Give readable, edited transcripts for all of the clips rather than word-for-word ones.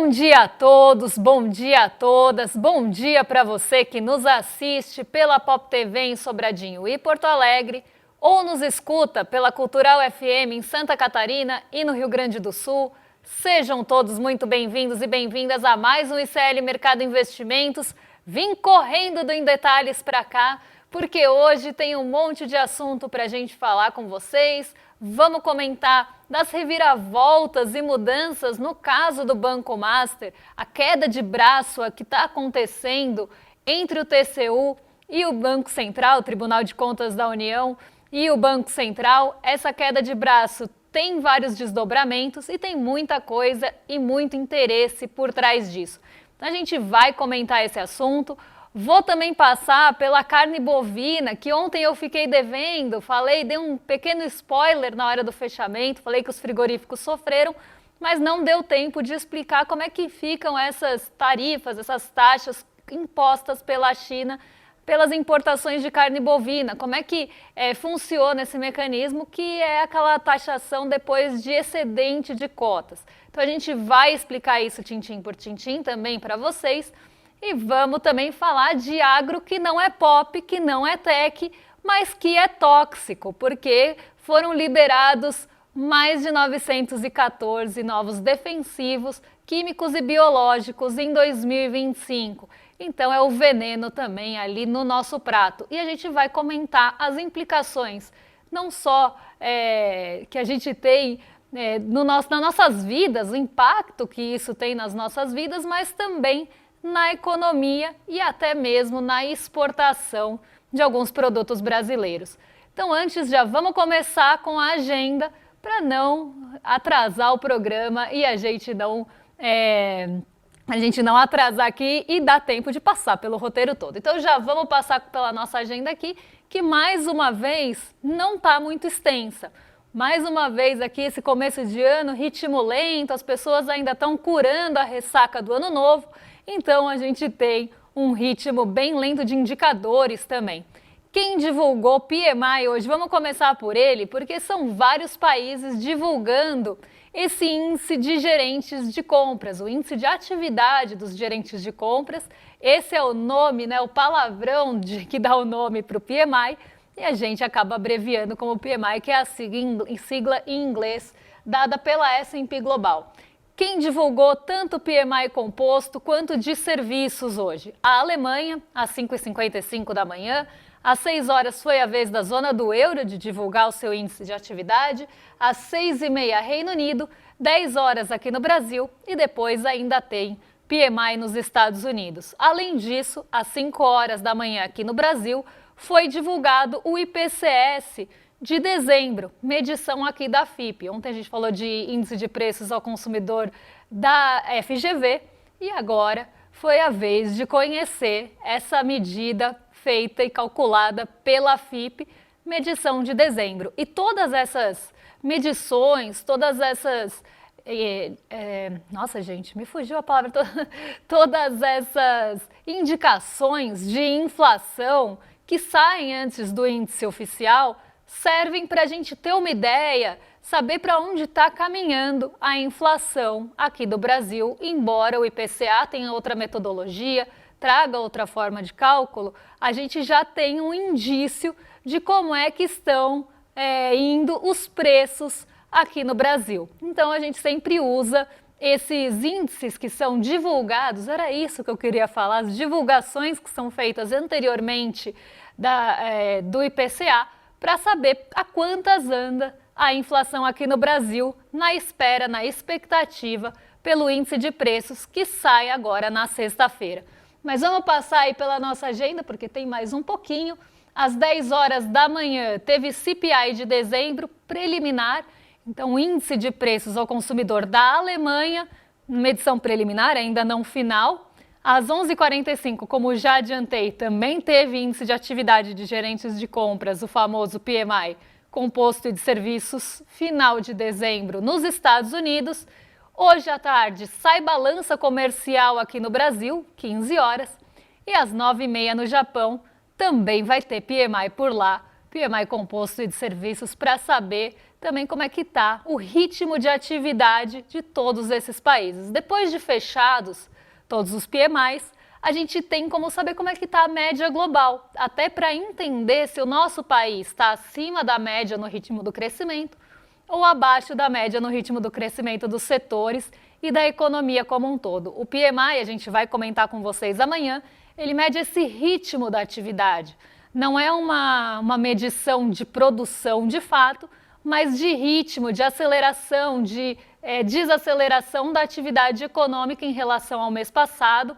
Bom dia a todos, bom dia a todas, bom dia para você que nos assiste pela Pop TV em Sobradinho e Porto Alegre ou nos escuta pela Cultural FM em Santa Catarina e no Rio Grande do Sul. Sejam todos muito bem-vindos e bem-vindas a mais um ICL Mercado Investimentos. Vim correndo do Em Detalhes para cá, porque hoje tem um monte de assunto para a gente falar com vocês. Vamos comentar das reviravoltas e mudanças no caso do Banco Master, a queda de braço que está acontecendo entre o TCU e o Banco Central, o Tribunal de Contas da União e o Banco Central. Essa queda de braço tem vários desdobramentos e tem muita coisa e muito interesse por trás disso. Então a gente vai comentar esse assunto. Vou também passar pela carne bovina, que ontem eu fiquei devendo, dei um pequeno spoiler na hora do fechamento, falei que os frigoríficos sofreram, mas não deu tempo de explicar como é que ficam essas tarifas, essas taxas impostas pela China pelas importações de carne bovina, como é que funciona esse mecanismo, que é aquela taxação depois de excedente de cotas. Então a gente vai explicar isso tintim por tintim também para vocês. E vamos também falar de agro que não é pop, que não é tech, mas que é tóxico, porque foram liberados mais de 914 novos defensivos químicos e biológicos em 2025. Então é o veneno também ali no nosso prato. E a gente vai comentar as implicações, não só que a gente tem nas nossas vidas, o impacto que isso tem nas nossas vidas, mas também na economia e até mesmo na exportação de alguns produtos brasileiros. Então, antes, já vamos começar com a agenda para não atrasar o programa e a gente não atrasar aqui e dar tempo de passar pelo roteiro todo. Então, já vamos passar pela nossa agenda aqui, que mais uma vez não está muito extensa. Mais uma vez aqui, esse começo de ano, ritmo lento, as pessoas ainda estão curando a ressaca do ano novo. Então, a gente tem um ritmo bem lento de indicadores também. Quem divulgou o PMI hoje? Vamos começar por ele, porque são vários países divulgando esse índice de gerentes de compras, o índice de atividade dos gerentes de compras. Esse é o nome, o palavrão que dá o nome para o PMI, e a gente acaba abreviando como PMI, que é a sigla em inglês dada pela S&P Global. Quem divulgou tanto o PMI composto quanto de serviços hoje? A Alemanha, às 5h55 da manhã. Às 6 horas foi a vez da zona do euro de divulgar o seu índice de atividade. Às 6h30, Reino Unido. 10 horas aqui no Brasil. E depois ainda tem PMI nos Estados Unidos. Além disso, às 5 horas da manhã aqui no Brasil, foi divulgado o IPCS de dezembro, medição aqui da FIPE. Ontem a gente falou de índice de preços ao consumidor da FGV e agora foi a vez de conhecer essa medida feita e calculada pela FIPE, medição de dezembro. E todas essas medições, todas essas... nossa, gente, me fugiu a palavra. Todas essas indicações de inflação que saem antes do índice oficial servem para a gente ter uma ideia, saber para onde está caminhando a inflação aqui do Brasil, embora o IPCA tenha outra metodologia, traga outra forma de cálculo, a gente já tem um indício de como é que estão indo os preços aqui no Brasil. Então a gente sempre usa esses índices que são divulgados, era isso que eu queria falar, as divulgações que são feitas anteriormente do IPCA, para saber a quantas anda a inflação aqui no Brasil, na expectativa pelo índice de preços que sai agora na sexta-feira. Mas vamos passar aí pela nossa agenda, porque tem mais um pouquinho. Às 10 horas da manhã teve CPI de dezembro preliminar, então o índice de preços ao consumidor da Alemanha, medição preliminar, ainda não final. Às 11h45, como já adiantei, também teve índice de atividade de gerentes de compras, o famoso PMI, composto de serviços, final de dezembro nos Estados Unidos. Hoje à tarde sai balança comercial aqui no Brasil, 15 horas. E às 9h30 no Japão também vai ter PMI por lá, PMI composto de serviços, para saber também como é que está o ritmo de atividade de todos esses países. Depois de fechados todos os PMIs, a gente tem como saber como é que está a média global, até para entender se o nosso país está acima da média no ritmo do crescimento ou abaixo da média no ritmo do crescimento dos setores e da economia como um todo. O PMI, a gente vai comentar com vocês amanhã, ele mede esse ritmo da atividade. Não é uma medição de produção de fato, mas de ritmo, de aceleração, de desaceleração da atividade econômica em relação ao mês passado,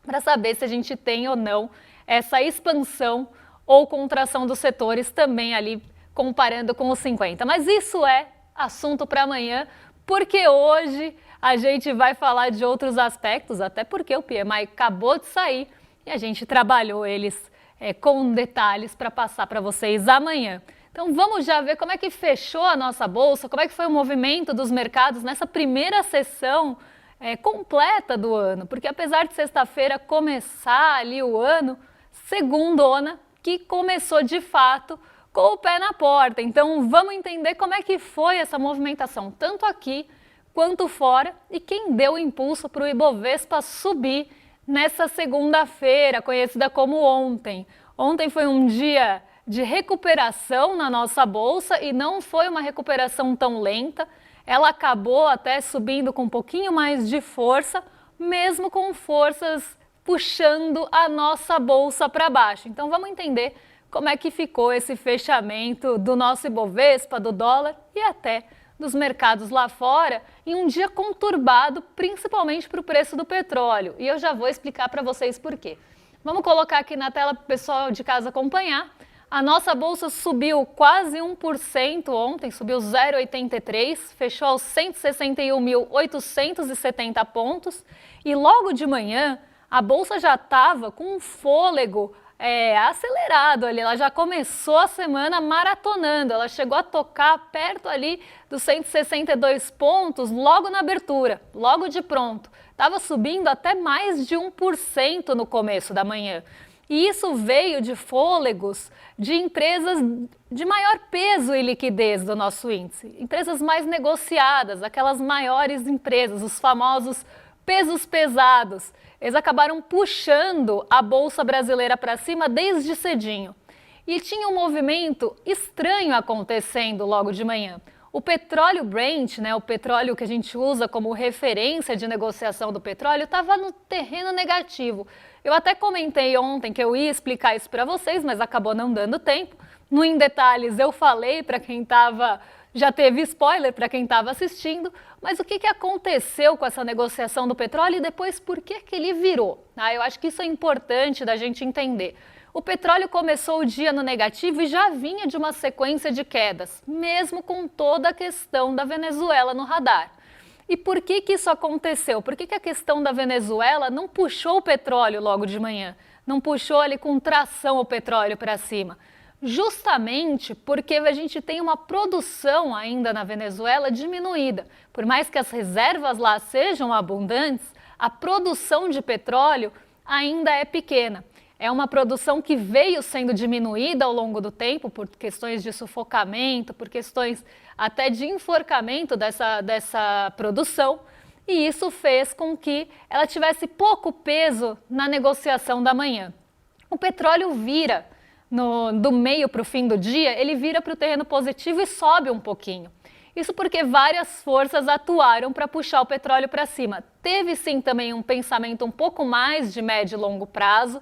para saber se a gente tem ou não essa expansão ou contração dos setores também ali comparando com os 50. Mas isso é assunto para amanhã, porque hoje a gente vai falar de outros aspectos, até porque o PMI acabou de sair e a gente trabalhou eles com detalhes para passar para vocês amanhã. Então vamos já ver como é que fechou a nossa bolsa, como é que foi o movimento dos mercados nessa primeira sessão completa do ano, porque apesar de sexta-feira começar ali o ano, segundona que começou de fato com o pé na porta. Então vamos entender como é que foi essa movimentação, tanto aqui quanto fora, e quem deu o impulso para o Ibovespa subir nessa segunda-feira, conhecida como ontem. Ontem foi um dia de recuperação na nossa bolsa e não foi uma recuperação tão lenta. Ela acabou até subindo com um pouquinho mais de força, mesmo com forças puxando a nossa bolsa para baixo. Então vamos entender como é que ficou esse fechamento do nosso Ibovespa, do dólar e até dos mercados lá fora em um dia conturbado, principalmente para o preço do petróleo. E eu já vou explicar para vocês por quê. Vamos colocar aqui na tela para o pessoal de casa acompanhar. A nossa bolsa subiu quase 1% ontem, subiu 0,83%, fechou aos 161.870 pontos e logo de manhã a bolsa já estava com um fôlego acelerado ali, ela já começou a semana maratonando, ela chegou a tocar perto ali dos 162 pontos logo na abertura, logo de pronto. Estava subindo até mais de 1% no começo da manhã. E isso veio de fôlegos de empresas de maior peso e liquidez do nosso índice. Empresas mais negociadas, aquelas maiores empresas, os famosos pesos pesados. Eles acabaram puxando a Bolsa Brasileira para cima desde cedinho. E tinha um movimento estranho acontecendo logo de manhã. O petróleo Brent, o petróleo que a gente usa como referência de negociação do petróleo, estava no terreno negativo. Eu até comentei ontem que eu ia explicar isso para vocês, mas acabou não dando tempo. No Em Detalhes eu falei para quem estava, já teve spoiler para quem estava assistindo, mas o que aconteceu com essa negociação do petróleo e depois por que ele virou? Eu acho que isso é importante da gente entender. O petróleo começou o dia no negativo e já vinha de uma sequência de quedas, mesmo com toda a questão da Venezuela no radar. E por que isso aconteceu? Por que a questão da Venezuela não puxou o petróleo logo de manhã? Não puxou ali com tração o petróleo para cima? Justamente porque a gente tem uma produção ainda na Venezuela diminuída. Por mais que as reservas lá sejam abundantes, a produção de petróleo ainda é pequena. É uma produção que veio sendo diminuída ao longo do tempo por questões de sufocamento, por questões até de enforcamento dessa produção, e isso fez com que ela tivesse pouco peso na negociação da manhã. O petróleo vira, do meio para o fim do dia, ele vira para o terreno positivo e sobe um pouquinho. Isso porque várias forças atuaram para puxar o petróleo para cima. Teve sim também um pensamento um pouco mais de médio e longo prazo,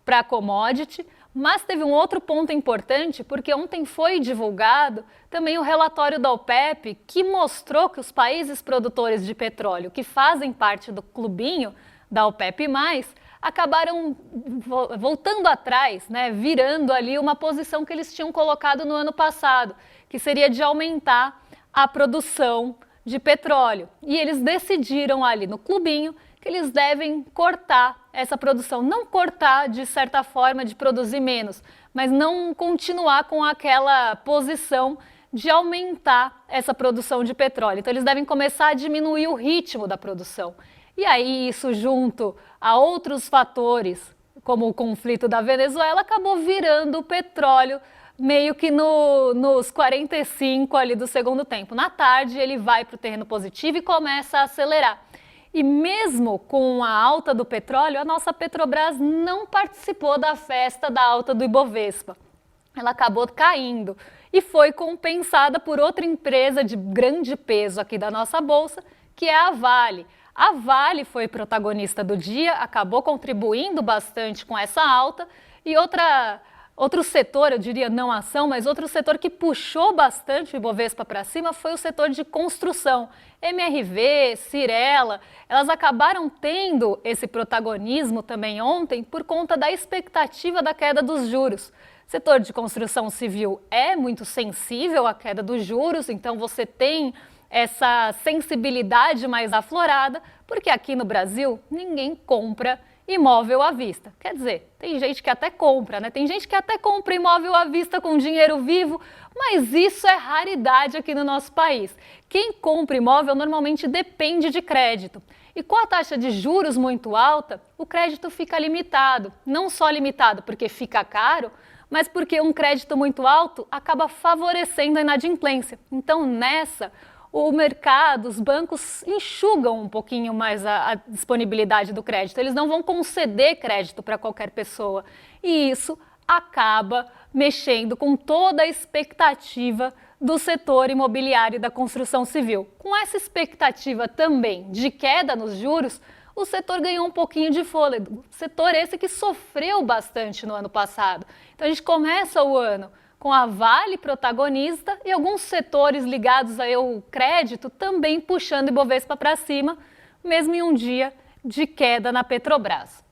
para a commodity, mas teve um outro ponto importante, porque ontem foi divulgado também o relatório da OPEP, que mostrou que os países produtores de petróleo, que fazem parte do clubinho da OPEP+, acabaram voltando atrás, virando ali uma posição que eles tinham colocado no ano passado, que seria de aumentar a produção de petróleo. E eles decidiram ali no clubinho que eles devem cortar essa produção, não cortar de certa forma de produzir menos, mas não continuar com aquela posição de aumentar essa produção de petróleo. Então eles devem começar a diminuir o ritmo da produção. E aí isso junto a outros fatores, como o conflito da Venezuela, acabou virando o petróleo meio que nos 45 ali do segundo tempo. Na tarde ele vai para o terreno positivo e começa a acelerar. E mesmo com a alta do petróleo, a nossa Petrobras não participou da festa da alta do Ibovespa. Ela acabou caindo e foi compensada por outra empresa de grande peso aqui da nossa bolsa, que é a Vale. A Vale foi protagonista do dia, acabou contribuindo bastante com essa alta e outro setor, eu diria não ação, mas outro setor que puxou bastante o Ibovespa para cima foi o setor de construção. MRV, Cyrela, elas acabaram tendo esse protagonismo também ontem por conta da expectativa da queda dos juros. O setor de construção civil é muito sensível à queda dos juros, então você tem essa sensibilidade mais aflorada, porque aqui no Brasil ninguém compra imóvel à vista. Quer dizer, tem gente que até compra, né? Tem gente que até compra imóvel à vista com dinheiro vivo, mas isso é raridade aqui no nosso país. Quem compra imóvel normalmente depende de crédito. E com a taxa de juros muito alta, o crédito fica limitado. Não só limitado porque fica caro, mas porque um crédito muito alto acaba favorecendo a inadimplência. Então, o mercado, os bancos enxugam um pouquinho mais a disponibilidade do crédito. Eles não vão conceder crédito para qualquer pessoa. E isso acaba mexendo com toda a expectativa do setor imobiliário e da construção civil. Com essa expectativa também de queda nos juros, o setor ganhou um pouquinho de fôlego. Setor esse que sofreu bastante no ano passado. Então a gente começa o ano com a Vale protagonista e alguns setores ligados ao crédito também puxando Ibovespa para cima, mesmo em um dia de queda na Petrobras.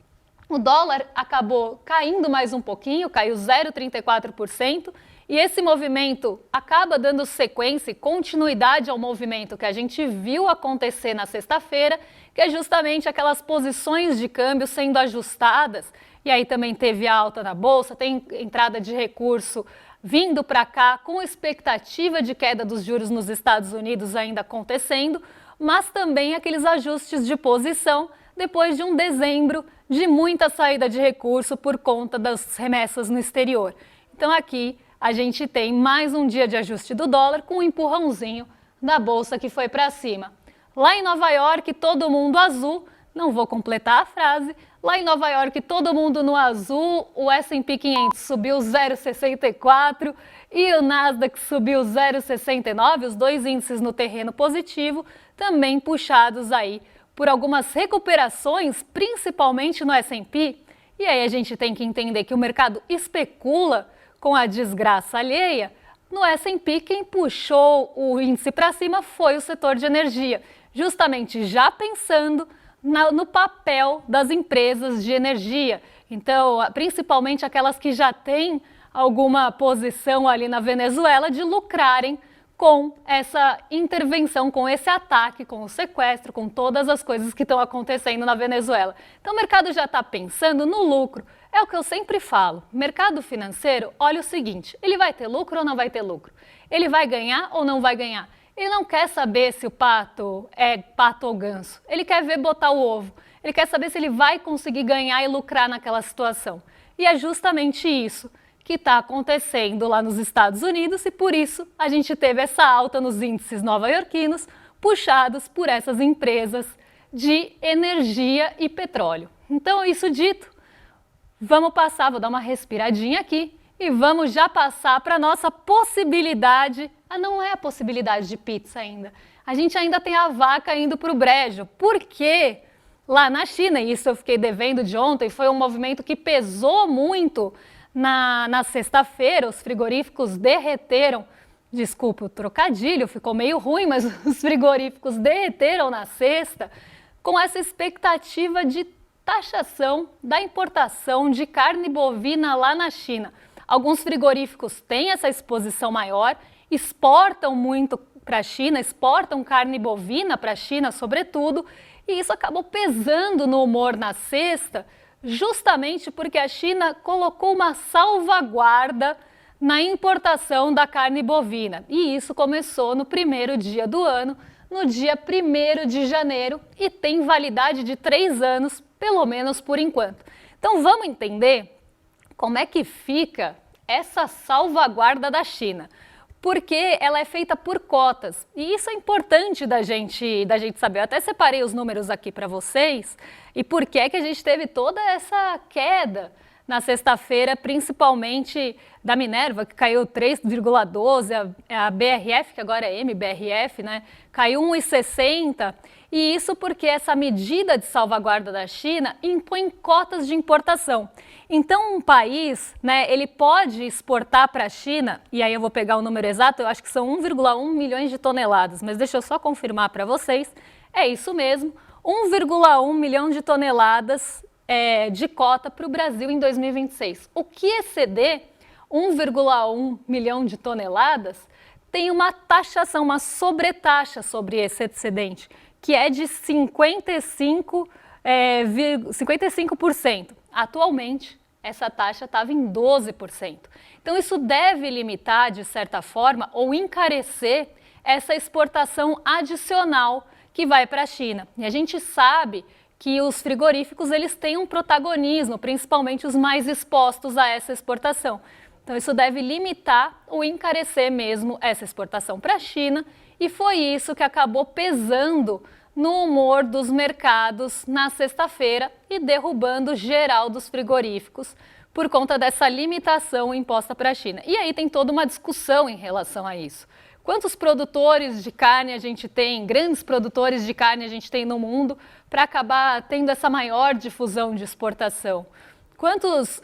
O dólar acabou caindo mais um pouquinho, caiu 0,34%, e esse movimento acaba dando sequência e continuidade ao movimento que a gente viu acontecer na sexta-feira, que é justamente aquelas posições de câmbio sendo ajustadas, e aí também teve alta na bolsa, tem entrada de recurso vindo para cá com expectativa de queda dos juros nos Estados Unidos ainda acontecendo, mas também aqueles ajustes de posição depois de um dezembro de muita saída de recurso por conta das remessas no exterior. Então aqui a gente tem mais um dia de ajuste do dólar com um empurrãozinho da bolsa que foi para cima. Lá em Nova York, todo mundo azul, não vou completar a frase, lá em Nova York, todo mundo no azul, o S&P 500 subiu 0,64 e o Nasdaq subiu 0,69, os dois índices no terreno positivo, também puxados aí por algumas recuperações, principalmente no S&P. E aí a gente tem que entender que o mercado especula com a desgraça alheia. No S&P, quem puxou o índice para cima foi o setor de energia, justamente já pensando no papel das empresas de energia. Então, principalmente aquelas que já têm alguma posição ali na Venezuela de lucrarem com essa intervenção, com esse ataque, com o sequestro, com todas as coisas que estão acontecendo na Venezuela. Então, o mercado já está pensando no lucro. É o que eu sempre falo. Mercado financeiro, olha o seguinte, ele vai ter lucro ou não vai ter lucro? Ele vai ganhar ou não vai ganhar? Ele não quer saber se o pato é pato ou ganso. Ele quer ver botar o ovo. Ele quer saber se ele vai conseguir ganhar e lucrar naquela situação. E é justamente isso que está acontecendo lá nos Estados Unidos e por isso a gente teve essa alta nos índices nova-iorquinos puxados por essas empresas de energia e petróleo. Então, isso dito, vamos passar, vou dar uma respiradinha aqui e vamos já passar para a nossa possibilidade. Não é a possibilidade de pizza ainda. A gente ainda tem a vaca indo para o brejo. Por quê? Lá na China, e isso eu fiquei devendo de ontem, foi um movimento que pesou muito na sexta-feira. Os frigoríficos derreteram, desculpa o trocadilho, ficou meio ruim, mas os frigoríficos derreteram na sexta com essa expectativa de taxação da importação de carne bovina lá na China. Alguns frigoríficos têm essa exposição maior, exportam muito para a China, exportam carne bovina para a China, sobretudo, e isso acabou pesando no humor na sexta, justamente porque a China colocou uma salvaguarda na importação da carne bovina. E isso começou no primeiro dia do ano, no dia 1º de janeiro, e tem validade de 3 anos, pelo menos por enquanto. Então vamos entender como é que fica essa salvaguarda da China, porque ela é feita por cotas. E isso é importante da gente saber. Eu até separei os números aqui para vocês e por que é que a gente teve toda essa queda na sexta-feira, principalmente da Minerva, que caiu 3,12, a BRF, que agora é MBRF, né, caiu 1,60, e isso porque essa medida de salvaguarda da China impõe cotas de importação. Então, um país, né, ele pode exportar para a China, e aí eu vou pegar o número exato, eu acho que são 1,1 milhões de toneladas, mas deixa eu só confirmar para vocês, é isso mesmo, 1,1 milhão de toneladas de cota para o Brasil em 2026. O que exceder 1,1 milhão de toneladas tem uma taxação, uma sobretaxa sobre esse excedente, que é de 55%. Atualmente, essa taxa estava em 12%. Então, isso deve limitar, de certa forma, ou encarecer essa exportação adicional que vai para a China. E a gente sabe que os frigoríficos eles têm um protagonismo, principalmente os mais expostos a essa exportação. Então isso deve limitar ou encarecer mesmo essa exportação para a China, e foi isso que acabou pesando no humor dos mercados na sexta-feira e derrubando geral dos frigoríficos por conta dessa limitação imposta para a China. E aí tem toda uma discussão em relação a isso. Quantos produtores de carne a gente tem, grandes produtores de carne a gente tem no mundo para acabar tendo essa maior difusão de exportação? Quantos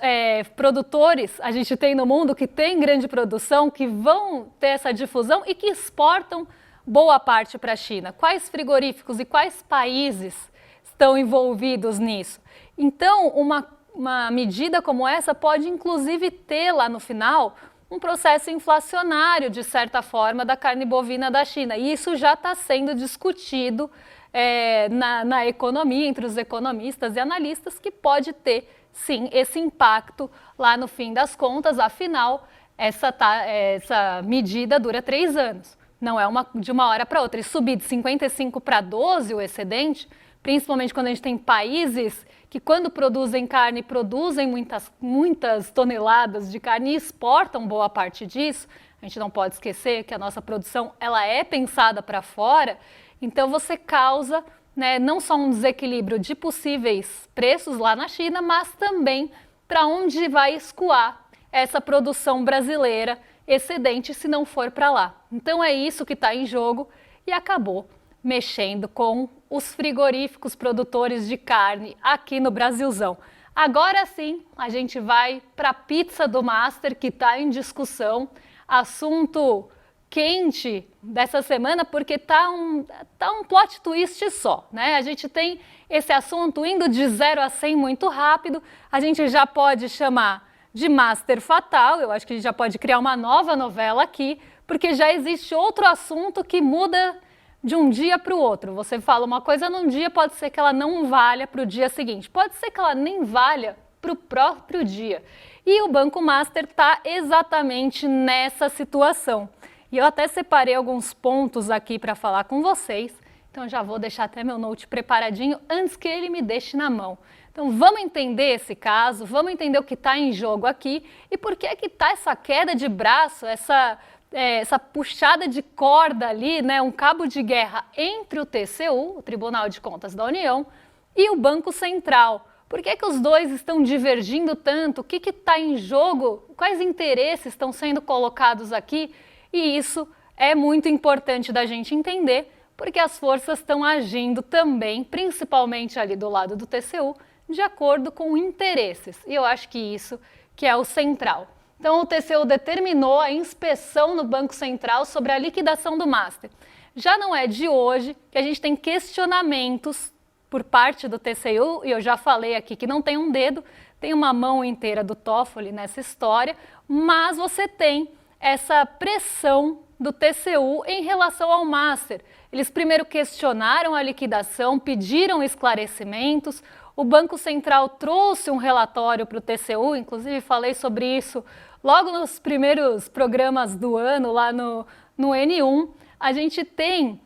produtores a gente tem no mundo que tem grande produção, que vão ter essa difusão e que exportam boa parte para a China? Quais frigoríficos e quais países estão envolvidos nisso? Então, uma medida como essa pode inclusive ter lá no final um processo inflacionário, de certa forma, da carne bovina da China. E isso já está sendo discutido na economia, entre os economistas e analistas, que pode ter, sim, esse impacto lá no fim das contas. Afinal, essa medida dura 3 anos. Não é de uma hora para outra. E subir de 55 para 12 o excedente, principalmente quando a gente tem países que, quando produzem carne, produzem muitas toneladas de carne e exportam boa parte disso. A gente não pode esquecer que a nossa produção ela é pensada para fora, então você causa, né, não só um desequilíbrio de possíveis preços lá na China, mas também para onde vai escoar essa produção brasileira excedente se não for para lá. Então é isso que está em jogo e acabou mexendo com os frigoríficos produtores de carne aqui no Brasilzão. Agora sim, a gente vai para a pizza do Master, que está em discussão, assunto quente dessa semana, porque tá um plot twist só, né? A gente tem esse assunto indo de 0 a 100 muito rápido, a gente já pode chamar de Master Fatal, eu acho que a gente já pode criar uma nova novela aqui, porque já existe outro assunto que muda de um dia para o outro. Você fala uma coisa num dia, pode ser que ela não valha para o dia seguinte, pode ser que ela nem valha para o próprio dia. E o Banco Master está exatamente nessa situação. E eu até separei alguns pontos aqui para falar com vocês, então já vou deixar até meu note preparadinho antes que ele me deixe na mão. Então vamos entender esse caso, vamos entender o que está em jogo aqui e por que está essa queda de braço, essa puxada de corda ali, né, um cabo de guerra entre o TCU, o Tribunal de Contas da União, e o Banco Central. Por que os dois estão divergindo tanto? O que está em jogo? Quais interesses estão sendo colocados aqui? E isso é muito importante da gente entender, porque as forças estão agindo também, principalmente ali do lado do TCU, de acordo com interesses. E eu acho que isso que é o central. Então, o TCU determinou a inspeção no Banco Central sobre a liquidação do Master. Já não é de hoje que a gente tem questionamentos por parte do TCU, e eu já falei aqui que não tem um dedo, tem uma mão inteira do Toffoli nessa história, mas você tem essa pressão do TCU em relação ao Master. Eles primeiro questionaram a liquidação, pediram esclarecimentos, o Banco Central trouxe um relatório para o TCU, inclusive falei sobre isso logo nos primeiros programas do ano, lá no N1, a gente tem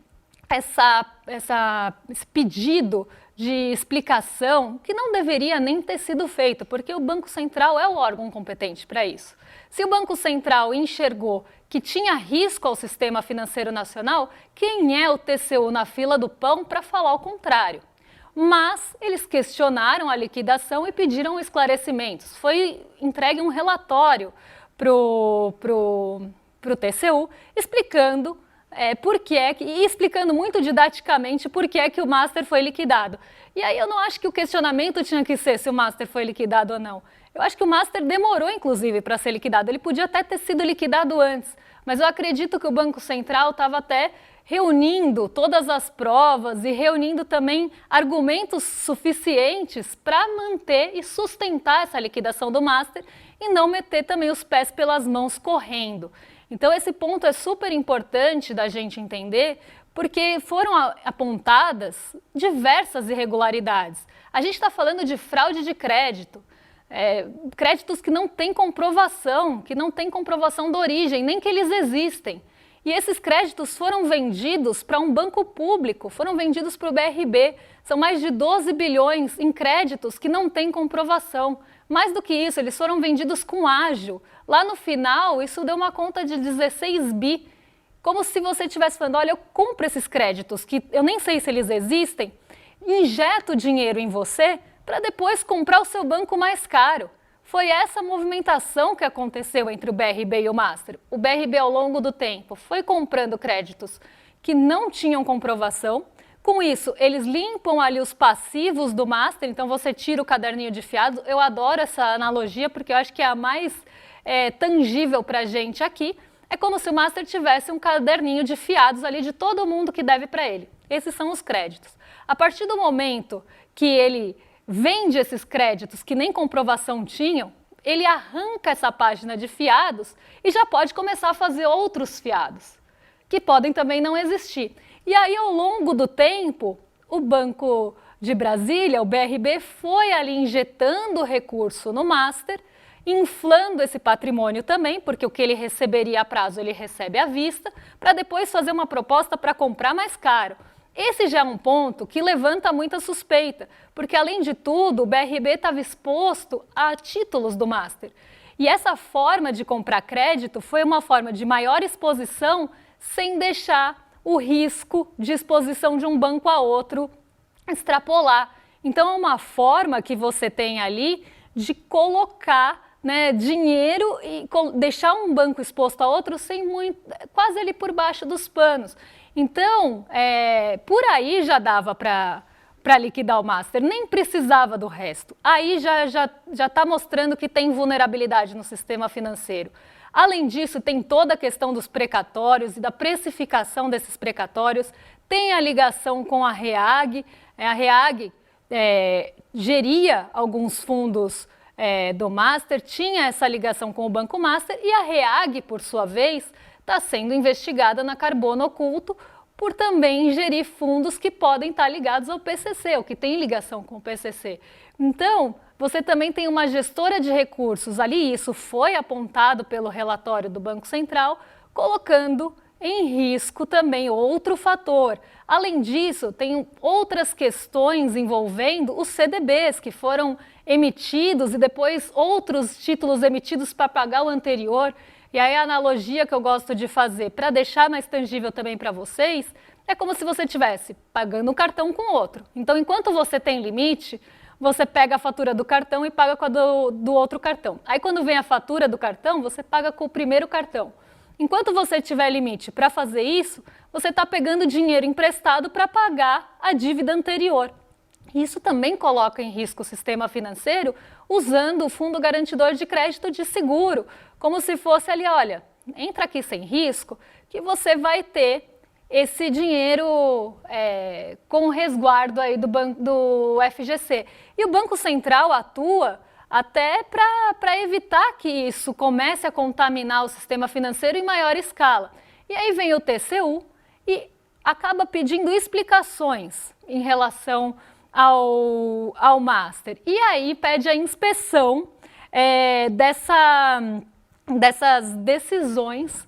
esse pedido de explicação que não deveria nem ter sido feito, porque o Banco Central é o órgão competente para isso. Se o Banco Central enxergou que tinha risco ao sistema financeiro nacional, quem é o TCU na fila do pão para falar o contrário? Mas eles questionaram a liquidação e pediram esclarecimentos. Foi entregue um relatório pro TCU explicando e explicando muito didaticamente por que é que o Master foi liquidado. E aí eu não acho que o questionamento tinha que ser se o Master foi liquidado ou não. Eu acho que o Master demorou, inclusive, para ser liquidado. Ele podia até ter sido liquidado antes, mas eu acredito que o Banco Central estava até reunindo todas as provas e reunindo também argumentos suficientes para manter e sustentar essa liquidação do Master e não meter também os pés pelas mãos correndo. Então esse ponto é super importante da gente entender, porque foram apontadas diversas irregularidades. A gente está falando de fraude de crédito, créditos que não têm comprovação, da origem, nem que eles existem. E esses créditos foram vendidos para um banco público, foram vendidos para o BRB. São mais de 12 bilhões em créditos que não têm comprovação. Mais do que isso, eles foram vendidos com ágio. Lá no final, isso deu uma conta de 16 bi. Como se você estivesse falando, olha, eu compro esses créditos, que eu nem sei se eles existem, injeto dinheiro em você para depois comprar o seu banco mais caro. Foi essa movimentação que aconteceu entre o BRB e o Master. O BRB, ao longo do tempo, foi comprando créditos que não tinham comprovação. Com isso, eles limpam ali os passivos do Master, então você tira o caderninho de fiados. Eu adoro essa analogia porque eu acho que é a mais tangível para a gente aqui. É como se o Master tivesse um caderninho de fiados ali de todo mundo que deve para ele. Esses são os créditos. A partir do momento que ele vende esses créditos que nem comprovação tinham, ele arranca essa página de fiados e já pode começar a fazer outros fiados, que podem também não existir. E aí, ao longo do tempo, o Banco de Brasília, o BRB, foi ali injetando recurso no Master, inflando esse patrimônio também, porque o que ele receberia a prazo, ele recebe à vista, para depois fazer uma proposta para comprar mais caro. Esse já é um ponto que levanta muita suspeita, porque além de tudo, o BRB estava exposto a títulos do Master. E essa forma de comprar crédito foi uma forma de maior exposição sem deixar o risco de exposição de um banco a outro extrapolar. Então é uma forma que você tem ali de colocar dinheiro e deixar um banco exposto a outro sem muito, quase ali por baixo dos panos. Então, por aí já dava para liquidar o Master, nem precisava do resto. Aí já está mostrando que tem vulnerabilidade no sistema financeiro. Além disso, tem toda a questão dos precatórios e da precificação desses precatórios, tem a ligação com a REAG. A REAG geria alguns fundos do Master, tinha essa ligação com o Banco Master, e a REAG, por sua vez, está sendo investigada na Carbono Oculto por também gerir fundos que podem estar ligados ao PCC, ou que tem ligação com o PCC. Então, você também tem uma gestora de recursos ali, isso foi apontado pelo relatório do Banco Central, colocando em risco também outro fator. Além disso, tem outras questões envolvendo os CDBs, que foram emitidos e depois outros títulos emitidos para pagar o anterior. E aí a analogia que eu gosto de fazer, para deixar mais tangível também para vocês, é como se você estivesse pagando um cartão com outro. Então, enquanto você tem limite, você pega a fatura do cartão e paga com a do outro cartão. Aí, quando vem a fatura do cartão, você paga com o primeiro cartão. Enquanto você tiver limite para fazer isso, você está pegando dinheiro emprestado para pagar a dívida anterior. Isso também coloca em risco o sistema financeiro usando o Fundo Garantidor de Crédito de seguro, como se fosse ali, olha, entra aqui sem risco, que você vai ter esse dinheiro com resguardo aí do FGC. E o Banco Central atua até para evitar que isso comece a contaminar o sistema financeiro em maior escala. E aí vem o TCU e acaba pedindo explicações em relação ao Master. E aí pede a inspeção dessas decisões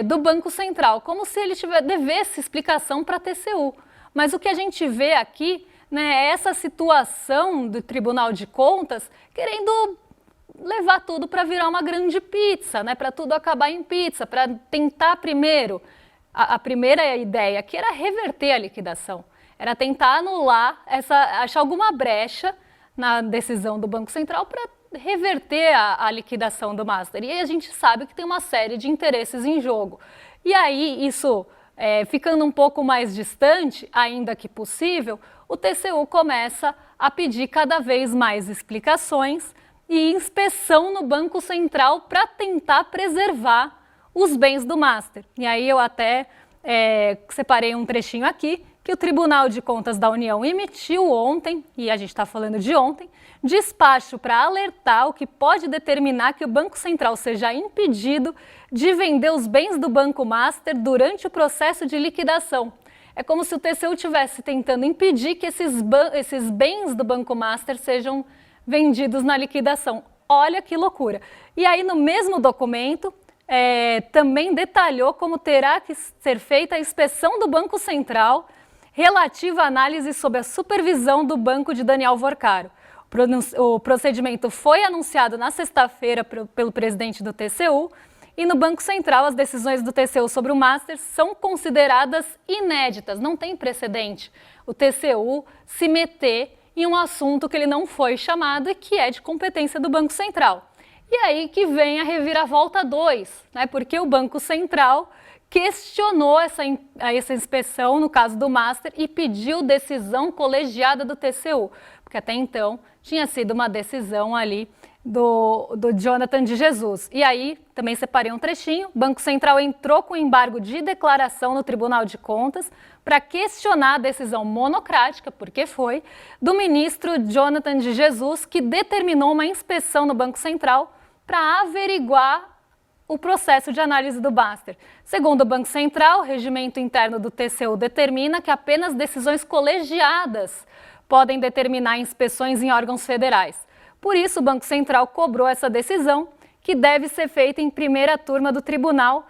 do Banco Central, como se ele devesse explicação para a TCU. Mas o que a gente vê aqui é essa situação do Tribunal de Contas querendo levar tudo para virar uma grande pizza, né? Para tudo acabar em pizza, para tentar primeiro. A primeira ideia que era reverter a liquidação, era tentar anular achar alguma brecha na decisão do Banco Central para reverter a liquidação do Master. E aí a gente sabe que tem uma série de interesses em jogo. E aí isso ficando um pouco mais distante, ainda que possível, o TCU começa a pedir cada vez mais explicações e inspeção no Banco Central para tentar preservar os bens do Master. E aí eu até separei um trechinho aqui, que o Tribunal de Contas da União emitiu ontem, e a gente está falando de ontem, despacho para alertar o que pode determinar que o Banco Central seja impedido de vender os bens do Banco Master durante o processo de liquidação. É como se o TCU estivesse tentando impedir que esses bens do Banco Master sejam vendidos na liquidação. Olha que loucura! E aí no mesmo documento também detalhou como terá que ser feita a inspeção do Banco Central relativa à análise sob a supervisão do banco de Daniel Vorcaro. O procedimento foi anunciado na sexta-feira pelo presidente do TCU e no Banco Central as decisões do TCU sobre o Master são consideradas inéditas, não tem precedente o TCU se meter em um assunto que ele não foi chamado e que é de competência do Banco Central. E aí que vem a reviravolta 2, né? Porque o Banco Central questionou essa inspeção, no caso do Master, e pediu decisão colegiada do TCU, porque até então tinha sido uma decisão ali do Jonathan de Jesus. E aí, também separei um trechinho, o Banco Central entrou com embargo de declaração no Tribunal de Contas para questionar a decisão monocrática, porque foi, do ministro Jonathan de Jesus, que determinou uma inspeção no Banco Central para averiguar o processo de análise do Master. Segundo o Banco Central, o regimento interno do TCU determina que apenas decisões colegiadas podem determinar inspeções em órgãos federais. Por isso, o Banco Central cobrou essa decisão, que deve ser feita em primeira turma do tribunal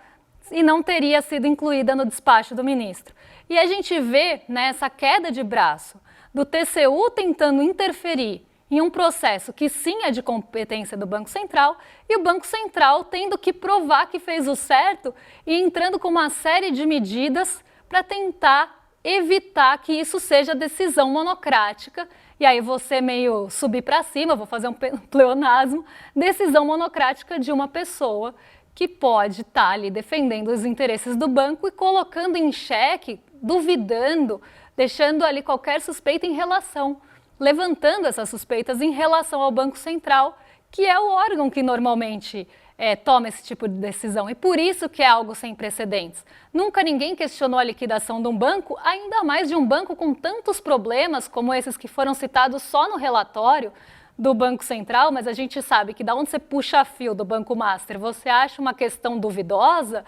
e não teria sido incluída no despacho do ministro. E a gente vê essa queda de braço do TCU tentando interferir em um processo que sim é de competência do Banco Central e o Banco Central tendo que provar que fez o certo e entrando com uma série de medidas para tentar evitar que isso seja decisão monocrática. E aí você meio subir para cima, vou fazer um pleonasmo, decisão monocrática de uma pessoa que pode estar ali defendendo os interesses do banco e colocando em xeque, duvidando, deixando ali qualquer suspeita em relação, levantando essas suspeitas em relação ao Banco Central, que é o órgão que normalmente toma esse tipo de decisão. E por isso que é algo sem precedentes. Nunca ninguém questionou a liquidação de um banco, ainda mais de um banco com tantos problemas como esses que foram citados só no relatório do Banco Central, mas a gente sabe que da onde você puxa fio do Banco Master, você acha uma questão duvidosa,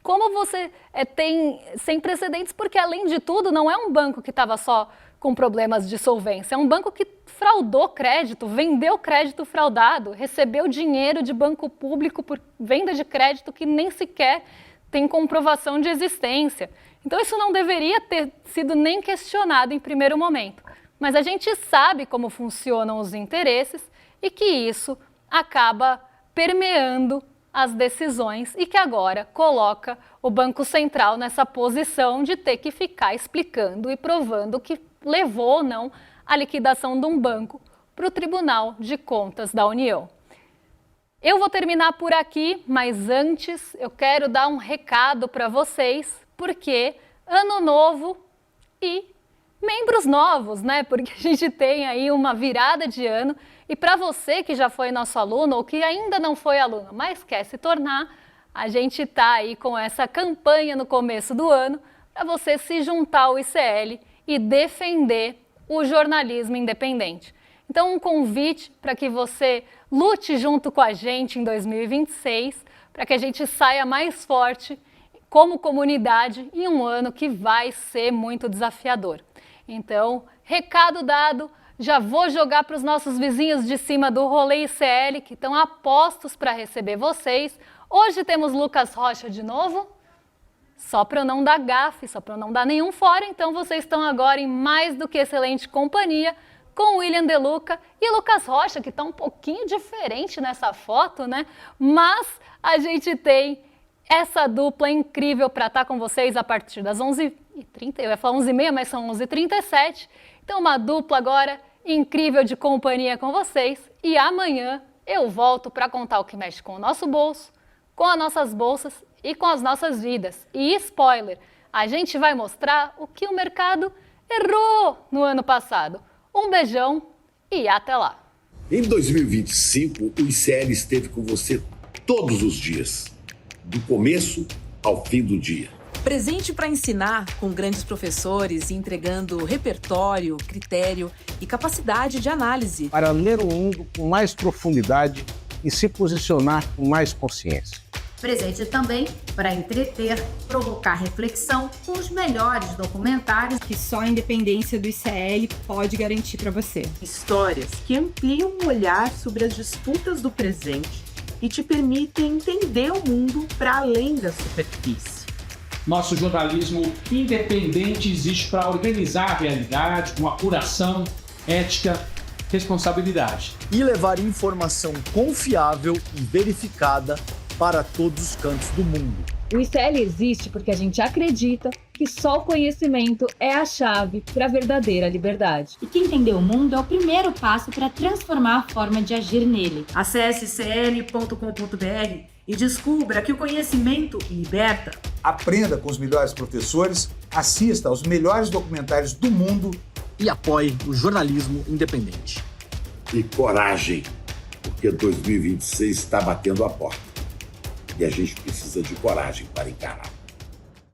como você tem sem precedentes, porque além de tudo não é um banco que estava só com problemas de solvência, é um banco que fraudou crédito, vendeu crédito fraudado, recebeu dinheiro de banco público por venda de crédito que nem sequer tem comprovação de existência. Então isso não deveria ter sido nem questionado em primeiro momento. Mas a gente sabe como funcionam os interesses e que isso acaba permeando as decisões e que agora coloca o Banco Central nessa posição de ter que ficar explicando e provando que levou ou não a liquidação de um banco para o Tribunal de Contas da União. Eu vou terminar por aqui, mas antes eu quero dar um recado para vocês, porque ano novo e membros novos, né? Porque a gente tem aí uma virada de ano e para você que já foi nosso aluno ou que ainda não foi aluno, mas quer se tornar, a gente está aí com essa campanha no começo do ano para você se juntar ao ICL e defender o jornalismo independente. Então, um convite para que você lute junto com a gente em 2026, para que a gente saia mais forte como comunidade em um ano que vai ser muito desafiador. Então, recado dado, já vou jogar para os nossos vizinhos de cima do Rolê ICL, que estão apostos para receber vocês. Hoje temos Lucas Rocha de novo. Só para eu não dar gafe, só para eu não dar nenhum fora, então vocês estão agora em mais do que excelente companhia com William De Luca e Lucas Rocha, que está um pouquinho diferente nessa foto, né? Mas a gente tem essa dupla incrível para estar com vocês a partir das 11h30, eu ia falar 11h30, mas são 11h37. Então uma dupla agora incrível de companhia com vocês. E amanhã eu volto para contar o que mexe com o nosso bolso, com as nossas bolsas e com as nossas vidas. E spoiler, a gente vai mostrar o que o mercado errou no ano passado. Um beijão e até lá! Em 2025, o ICL esteve com você todos os dias, do começo ao fim do dia. Presente para ensinar com grandes professores, entregando repertório, critério e capacidade de análise. Para ler o mundo com mais profundidade e se posicionar com mais consciência. Presente também para entreter, provocar reflexão com os melhores documentários que só a independência do ICL pode garantir para você. Histórias que ampliam o olhar sobre as disputas do presente e te permitem entender o mundo para além da superfície. Nosso jornalismo independente existe para organizar a realidade com apuração, ética, responsabilidade. E levar informação confiável e verificada para todos os cantos do mundo. O ICL existe porque a gente acredita que só o conhecimento é a chave para a verdadeira liberdade. E que entender o mundo é o primeiro passo para transformar a forma de agir nele. Acesse cl.com.br e descubra que o conhecimento liberta. Aprenda com os melhores professores, assista aos melhores documentários do mundo E apoie o jornalismo independente. E coragem, porque 2026 está batendo a porta. E a gente precisa de coragem para encarar.